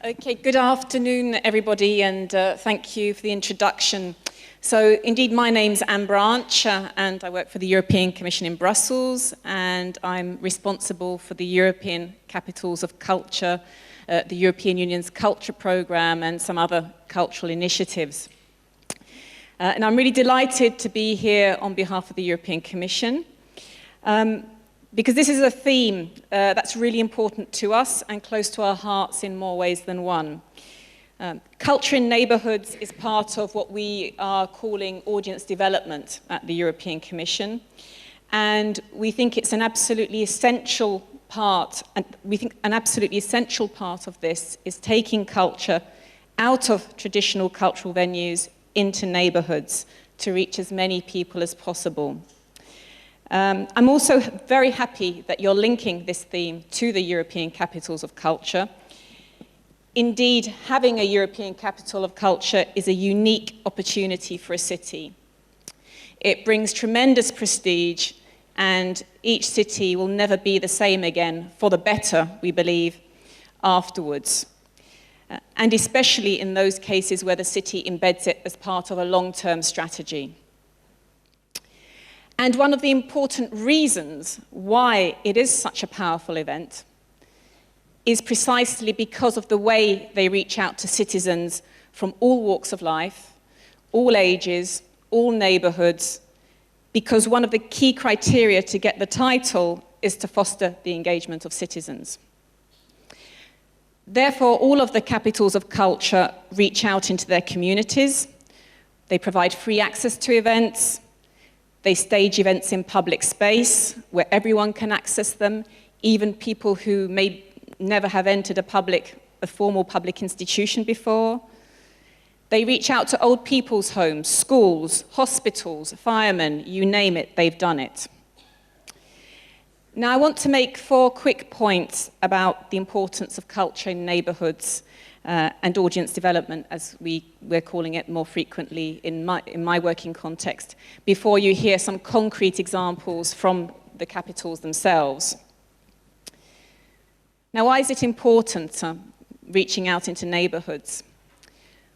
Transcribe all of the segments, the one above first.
Okay, good afternoon, everybody, and thank you for the introduction. So, indeed, my name's Anne Branch, and I work for the European Commission in Brussels, and I'm responsible for the European Capitals of Culture, the European Union's Culture Programme, and some other cultural initiatives. And I'm really delighted to be here on behalf of the European Commission, because this is a theme that's really important to us and close to our hearts in more ways than one. Culture in neighbourhoods is part of what we are calling audience development at the European Commission, and we think it's an absolutely essential part, and we think an absolutely essential part of this is taking culture out of traditional cultural venues into neighbourhoods to reach as many people as possible. I'm also very happy that you're linking this theme to the European Capitals of Culture. Indeed, having a European Capital of Culture is a unique opportunity for a city. It brings tremendous prestige, and each city will never be the same again, for the better, we believe, afterwards. And especially in those cases where the city embeds it as part of a long-term strategy. And one of the important reasons why it is such a powerful event is precisely because of the way they reach out to citizens from all walks of life, all ages, all neighbourhoods, because one of the key criteria to get the title is to foster the engagement of citizens. Therefore, all of the capitals of culture reach out into their communities. They provide free access to events. They stage events in public space where everyone can access them, even people who may never have entered a formal public institution before. They reach out to old people's homes, schools, hospitals, firemen, you name it, they've done it. Now, I want to make 4 quick points about the importance of culture in neighbourhoods and audience development, as we're calling it more frequently in my working context, before you hear some concrete examples from the capitals themselves. Now, why is it important, reaching out into neighbourhoods?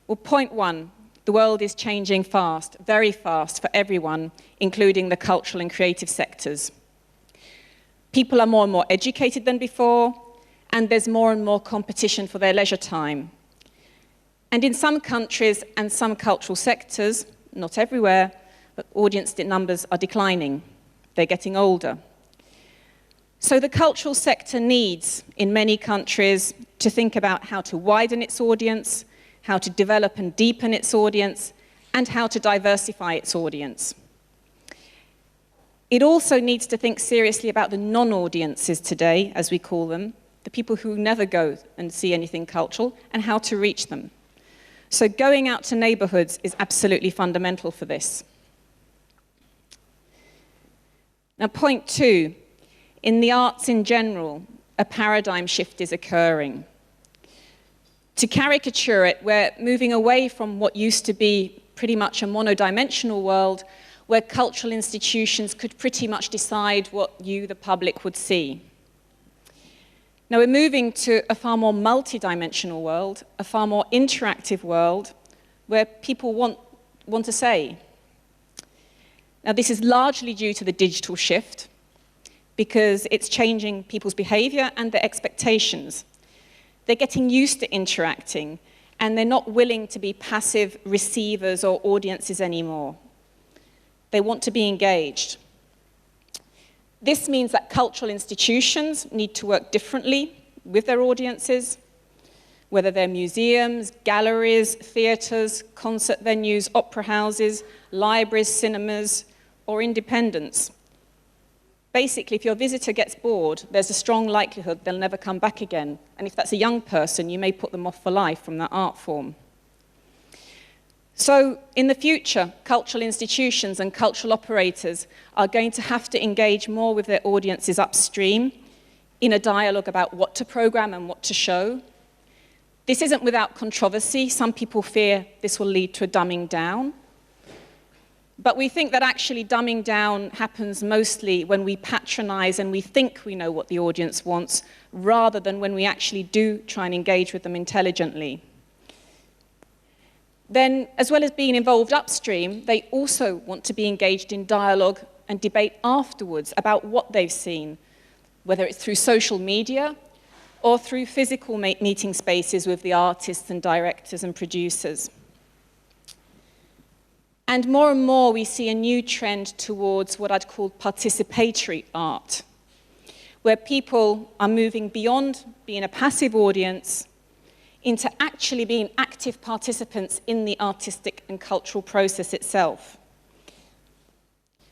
Well, point 1, the world is changing fast, very fast for everyone, including the cultural and creative sectors. People are more and more educated than before, and there's more and more competition for their leisure time. And in some countries and some cultural sectors, not everywhere, but audience numbers are declining. They're getting older. So the cultural sector needs, in many countries, to think about how to widen its audience, how to develop and deepen its audience, and how to diversify its audience. It also needs to think seriously about the non-audiences today, as we call them, the people who never go and see anything cultural, and how to reach them. So going out to neighbourhoods is absolutely fundamental for this. Now, point 2, in the arts in general, a paradigm shift is occurring. To caricature it, we're moving away from what used to be pretty much a monodimensional world, where cultural institutions could pretty much decide what you, the public, would see. Now we're moving to a far more multidimensional world, a far more interactive world, where people want to say. Now this is largely due to the digital shift, because it's changing people's behaviour and their expectations. They're getting used to interacting, and they're not willing to be passive receivers or audiences anymore. They want to be engaged. This means that cultural institutions need to work differently with their audiences, whether they're museums, galleries, theatres, concert venues, opera houses, libraries, cinemas, or independents. Basically, if your visitor gets bored, there's a strong likelihood they'll never come back again. And if that's a young person, you may put them off for life from that art form. So, in the future, cultural institutions and cultural operators are going to have to engage more with their audiences upstream in a dialogue about what to programme and what to show. This isn't without controversy. Some people fear this will lead to a dumbing down. But we think that actually dumbing down happens mostly when we patronize and we think we know what the audience wants, rather than when we actually do try and engage with them intelligently. Then, as well as being involved upstream, they also want to be engaged in dialogue and debate afterwards about what they've seen, whether it's through social media or through physical meeting spaces with the artists and directors and producers. And more we see a new trend towards what I'd call participatory art, where people are moving beyond being a passive audience into actually being active participants in the artistic and cultural process itself.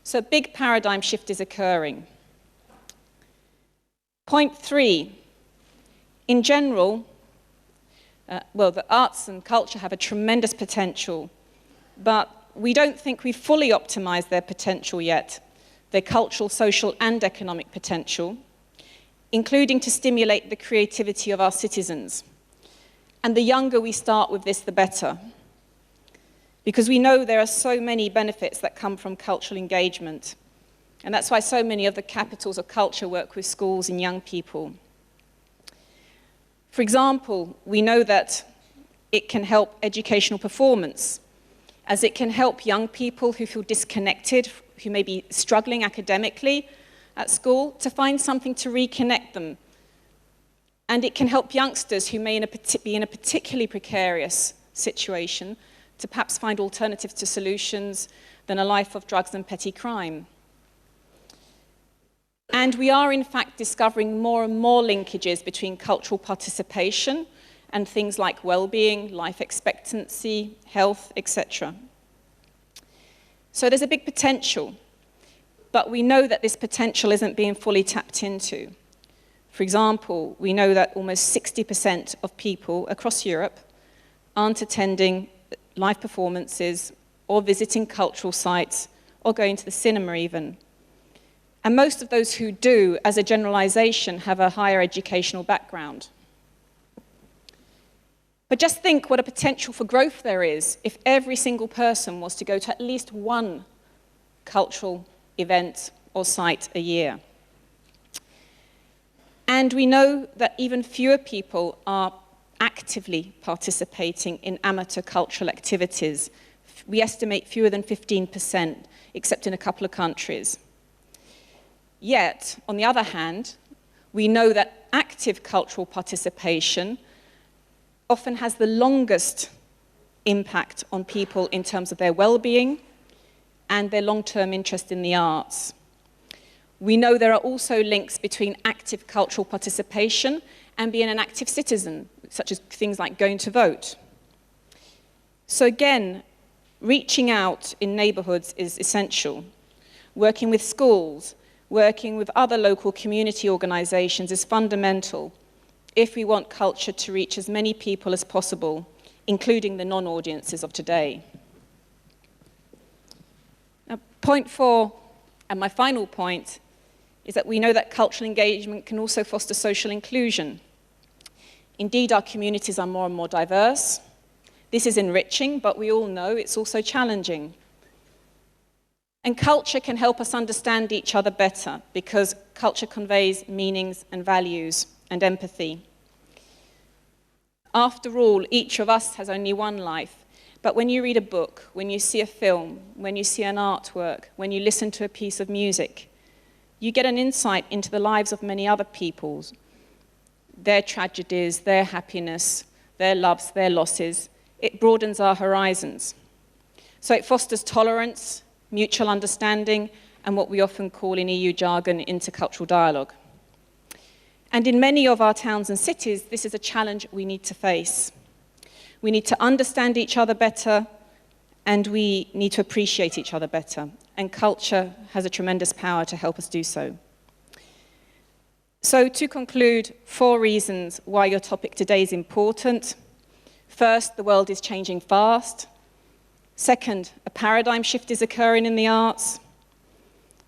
So a big paradigm shift is occurring. Point 3, in general, the arts and culture have a tremendous potential, but we don't think we've fully optimized their potential yet, their cultural, social, and economic potential, including to stimulate the creativity of our citizens. And the younger we start with this, the better. Because we know there are so many benefits that come from cultural engagement. And that's why so many of the capitals of culture work with schools and young people. For example, we know that it can help educational performance, as it can help young people who feel disconnected, who may be struggling academically at school, to find something to reconnect them. And it can help youngsters who may be in a particularly precarious situation to perhaps find alternatives to solutions than a life of drugs and petty crime. And we are, in fact, discovering more and more linkages between cultural participation and things like well-being, life expectancy, health, etc. So there's a big potential, but we know that this potential isn't being fully tapped into. For example, we know that almost 60% of people across Europe aren't attending live performances or visiting cultural sites or going to the cinema even. And most of those who do, as a generalization, have a higher educational background. But just think what a potential for growth there is if every single person was to go to at least one cultural event or site a year. And we know that even fewer people are actively participating in amateur cultural activities. We estimate fewer than 15%, except in a couple of countries. Yet, on the other hand, we know that active cultural participation often has the longest impact on people in terms of their well-being and their long-term interest in the arts. We know there are also links between active cultural participation and being an active citizen, such as things like going to vote. So again, reaching out in neighborhoods is essential. Working with schools, working with other local community organizations is fundamental if we want culture to reach as many people as possible, including the non-audiences of today. Now, point 4, and my final point, is that we know that cultural engagement can also foster social inclusion. Indeed, our communities are more and more diverse. This is enriching, but we all know it's also challenging. And culture can help us understand each other better, because culture conveys meanings and values and empathy. After all, each of us has only one life, but when you read a book, when you see a film, when you see an artwork, when you listen to a piece of music, you get an insight into the lives of many other people, their tragedies, their happiness, their loves, their losses. It broadens our horizons. So it fosters tolerance, mutual understanding, and what we often call in EU jargon, intercultural dialogue. And in many of our towns and cities, this is a challenge we need to face. We need to understand each other better, and we need to appreciate each other better. And culture has a tremendous power to help us do so. So to conclude, 4 reasons why your topic today is important. First, the world is changing fast. Second, a paradigm shift is occurring in the arts.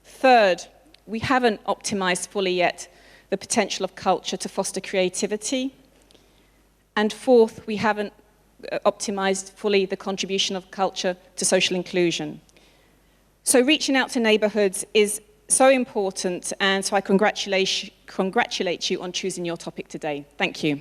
Third, we haven't optimized fully yet the potential of culture to foster creativity. And fourth, we haven't optimized fully the contribution of culture to social inclusion. So reaching out to neighbourhoods is so important, and so I congratulate you on choosing your topic today. Thank you.